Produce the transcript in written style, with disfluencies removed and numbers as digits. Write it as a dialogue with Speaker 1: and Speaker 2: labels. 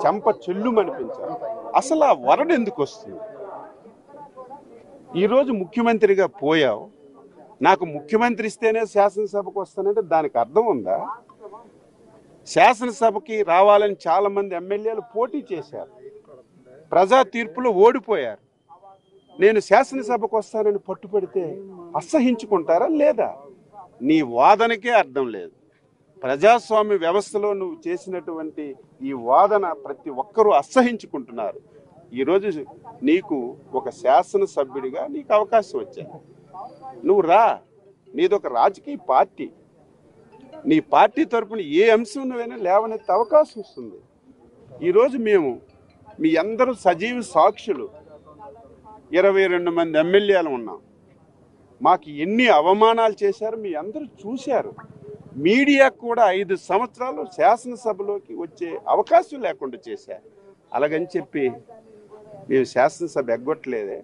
Speaker 1: చెంప చెల్లుమనిపించాలి. అసలు ఆ వరద ఎందుకు వస్తుంది? ఈరోజు ముఖ్యమంత్రిగా పోయావు, నాకు ముఖ్యమంత్రి ఇస్తేనే శాసనసభకు వస్తానంటే దానికి అర్థం ఉందా? శాసనసభకి రావాలని చాలా మంది ఎమ్మెల్యేలు పోటీ చేశారు, ప్రజా తీర్పులో ఓడిపోయారు. నేను శాసనసభకు వస్తానని పట్టుపడితే అసహించుకుంటారా లేదా? నీ వాదనకే అర్థం లేదు. ప్రజాస్వామ్య వ్యవస్థలో నువ్వు చేసినటువంటి ఈ వాదన ప్రతి ఒక్కరూ అసహించుకుంటున్నారు. ఈరోజు నీకు ఒక శాసనసభ్యుడిగా నీకు అవకాశం వచ్చింది, నువ్వు రా. నీదొక రాజకీయ పార్టీ, నీ పార్టీ తరపున ఏ అంశం నువ్వైనా లేవనెత్తే అవకాశం వస్తుంది. ఈరోజు మేము మీ అందరూ సజీవ సాక్షులు, 22 మంది ఎమ్మెల్యేలు ఉన్నాం. మాకు ఎన్ని అవమానాలు చేశారు మీ అందరూ చూశారు. మీడియా కూడా 5 సంవత్సరాలు శాసనసభలోకి వచ్చే అవకాశం లేకుండా చేశారు. అలాగని చెప్పి మేము శాసనసభ ఎగ్గొట్టలేదే.